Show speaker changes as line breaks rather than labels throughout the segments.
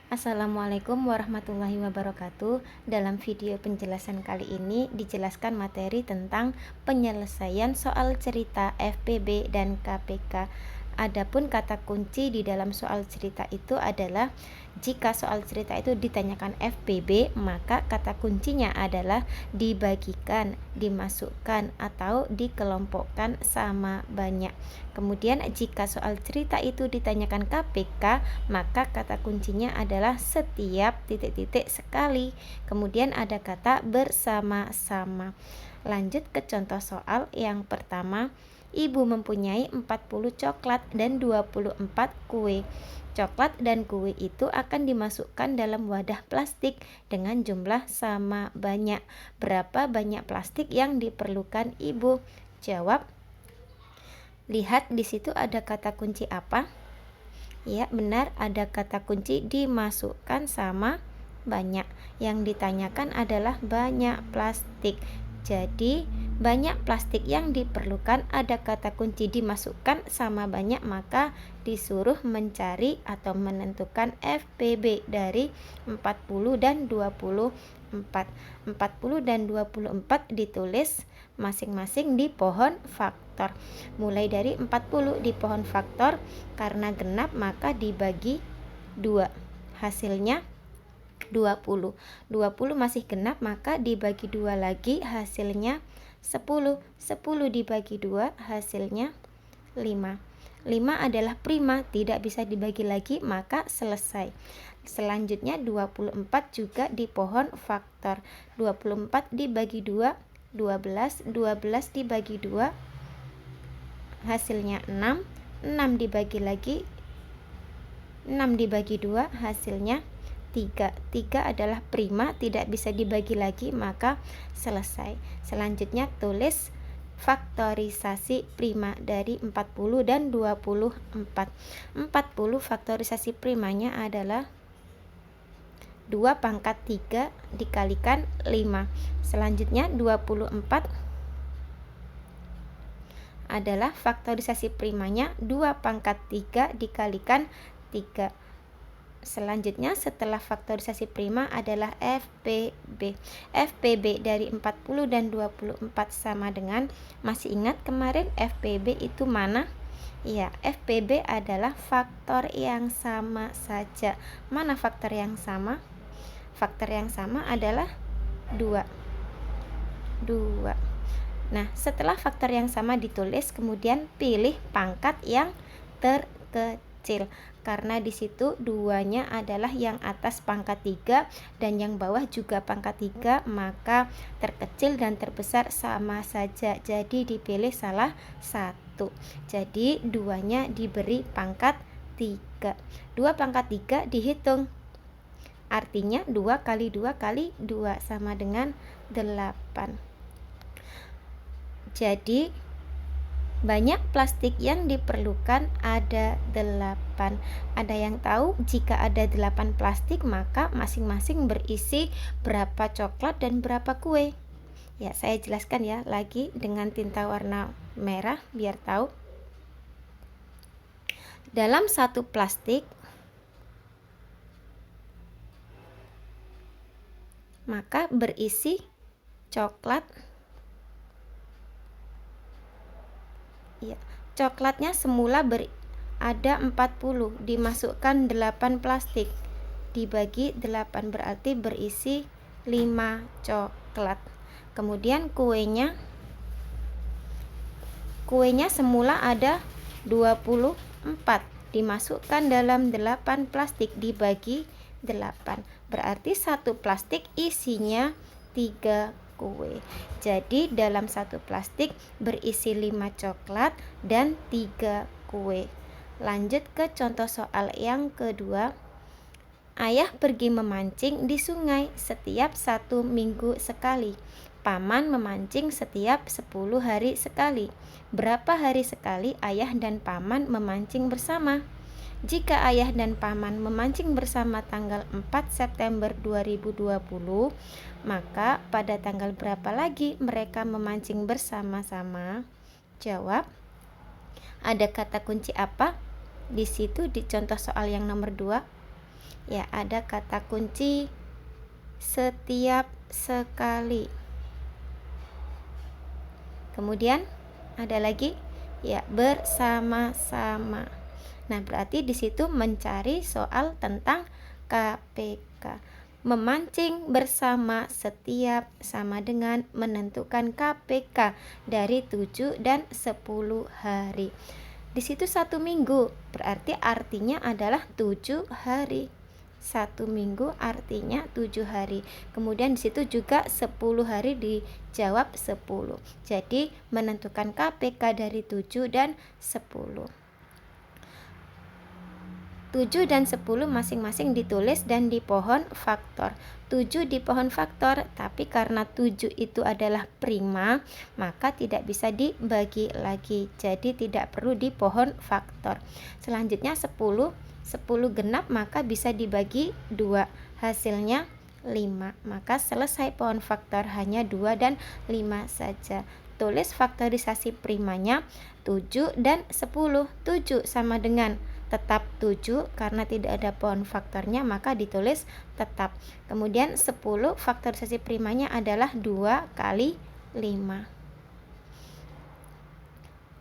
Assalamualaikum warahmatullahi wabarakatuh. Dalam video penjelasan kali ini dijelaskan materi tentang penyelesaian soal cerita FPB dan KPK. Adapun kata kunci di dalam soal cerita itu adalah jika soal cerita itu ditanyakan FPB, maka kata kuncinya adalah dibagikan, dimasukkan, atau dikelompokkan sama banyak. Kemudian jika soal cerita itu ditanyakan KPK, maka kata kuncinya adalah setiap titik-titik sekali. Kemudian ada kata bersama-sama. Lanjut ke contoh soal yang pertama. Ibu mempunyai 40 coklat dan 24 kue. Coklat dan kue itu akan dimasukkan dalam wadah plastik dengan jumlah sama banyak. Berapa banyak plastik yang diperlukan ibu? Jawab. Lihat di situ ada kata kunci apa? Ya, benar, ada kata kunci dimasukkan sama banyak. Yang ditanyakan adalah banyak plastik. Jadi, banyak plastik yang diperlukan, ada kata kunci dimasukkan sama banyak, maka disuruh mencari atau menentukan FPB dari 40 dan 24. 40 dan 24 ditulis masing-masing di pohon faktor. Mulai dari 40 di pohon faktor, karena genap maka dibagi 2. Hasilnya 20. 20 masih genap maka dibagi 2 lagi, hasilnya 10. 10 dibagi 2 hasilnya 5. 5 adalah prima, tidak bisa dibagi lagi maka selesai. Selanjutnya 24 juga di pohon faktor. 24 dibagi 2 12. 12 dibagi 2 hasilnya 6. 6 dibagi lagi 6 dibagi 2 hasilnya 3. 3 adalah prima, tidak bisa dibagi lagi maka selesai. Selanjutnya tulis faktorisasi prima dari 40 dan 24. 40 faktorisasi primanya adalah 2 pangkat 3 dikalikan 5. Selanjutnya 24 adalah faktorisasi primanya 2 pangkat 3 dikalikan 3. Selanjutnya setelah faktorisasi prima adalah FPB. FPB dari 40 dan 24 sama dengan, masih ingat kemarin FPB itu mana? Iya, FPB adalah faktor yang sama saja. Mana faktor yang sama? Faktor yang sama adalah 2. Nah, setelah faktor yang sama ditulis, kemudian pilih pangkat yang terkecil. Karena di situ duanya adalah yang atas pangkat 3 dan yang bawah juga pangkat 3, maka terkecil dan terbesar sama saja. Jadi dipilih salah satu. Jadi duanya diberi pangkat 3. 2 pangkat 3 dihitung. Artinya 2 kali 2 kali 2 sama dengan 8. Jadi banyak plastik yang diperlukan ada 8. Ada yang tahu jika ada 8 plastik maka masing-masing berisi berapa coklat dan berapa kue? Ya, saya jelaskan ya lagi dengan tinta warna merah biar tahu. Dalam satu plastik maka berisi coklat. Ya, coklatnya semula ada 40, dimasukkan 8 plastik, dibagi 8 berarti berisi 5 coklat. Kemudian kuenya semula ada 24, dimasukkan dalam 8 plastik, dibagi 8 berarti satu plastik isinya 3 kue. Jadi dalam satu plastik berisi 5 coklat dan 3 kue. Lanjut ke contoh soal yang kedua. Ayah pergi memancing di sungai setiap 1 minggu sekali. Paman memancing setiap 10 hari sekali. Berapa hari sekali ayah dan paman memancing bersama? Jika ayah dan paman memancing bersama tanggal 4 September 2020, maka pada tanggal berapa lagi mereka memancing bersama-sama? Jawab. Ada kata kunci apa? Di situ di contoh soal yang nomor 2. Ya, ada kata kunci setiap sekali. Kemudian ada lagi ya bersama-sama. Nah, berarti di situ mencari soal tentang KPK. Memancing bersama setiap sama dengan menentukan KPK dari 7 dan 10 hari. Di situ 1 minggu, berarti artinya adalah 7 hari. 1 minggu artinya 7 hari. Kemudian di situ juga 10 hari dijawab 10. Jadi menentukan KPK dari 7 dan 10. 7 dan 10 masing-masing ditulis dan di pohon faktor. 7 di pohon faktor, tapi karena 7 itu adalah prima, maka tidak bisa dibagi lagi. Jadi tidak perlu di pohon faktor. Selanjutnya 10 genap maka bisa dibagi 2. Hasilnya 5. Maka selesai pohon faktor, hanya 2 dan 5 saja. Tulis faktorisasi primanya 7 dan 10. 7 sama dengan tetap 7 karena tidak ada pohon faktornya, maka ditulis tetap. Kemudian 10 faktorisasi primanya adalah 2 kali 5.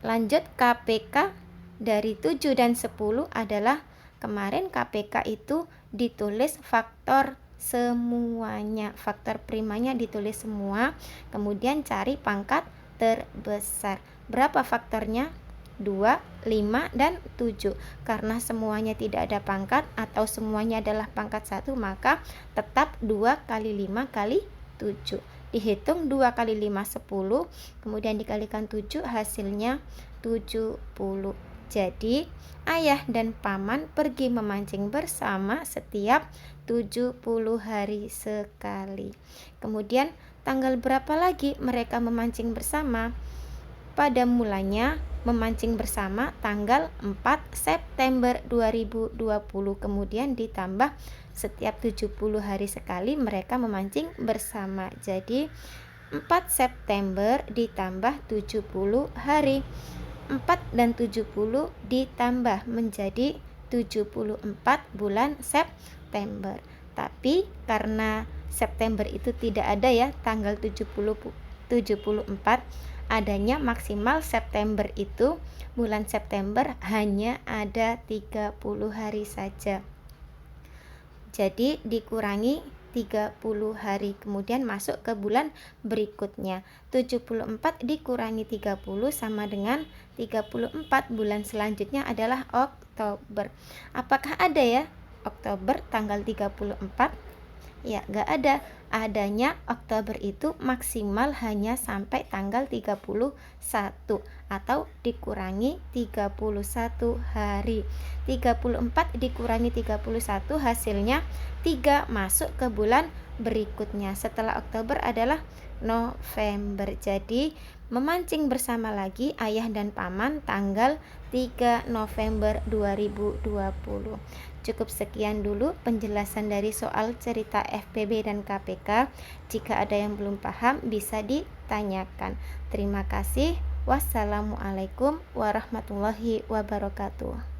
Lanjut, KPK dari 7 dan 10 adalah kemarin KPK itu ditulis faktor semuanya, faktor primanya ditulis semua, kemudian cari pangkat terbesar. Berapa faktornya? 2, 5, dan 7. Karena semuanya tidak ada pangkat atau semuanya adalah pangkat 1, maka tetap 2 kali 5 kali 7. Dihitung 2 kali 5 10, kemudian dikalikan 7, hasilnya 70. Jadi ayah dan paman pergi memancing bersama setiap 70 hari sekali. Kemudian tanggal berapa lagi mereka memancing bersama? Pada mulanya memancing bersama tanggal 4 September 2020, kemudian ditambah setiap 70 hari sekali mereka memancing bersama. Jadi 4 September ditambah 70 hari. 4 dan 70 ditambah menjadi 74 bulan September. Tapi karena September itu tidak ada ya tanggal 74, adanya maksimal September itu bulan September hanya ada 30 hari saja. Jadi dikurangi 30 hari, kemudian masuk ke bulan berikutnya. 74 dikurangi 30 sama dengan 34. Bulan selanjutnya adalah Oktober. Apakah ada ya Oktober tanggal 34? Ya, gak ada. Adanya Oktober itu maksimal hanya sampai tanggal 31 atau dikurangi 31 hari. 34 dikurangi 31 hasilnya 3, masuk ke bulan berikutnya. Setelah Oktober adalah November. Jadi memancing bersama lagi ayah dan paman tanggal 3 November 2020. Cukup sekian dulu penjelasan dari soal cerita FPB dan KPK. Jika ada yang belum paham bisa ditanyakan. Terima kasih. Wassalamualaikum warahmatullahi wabarakatuh.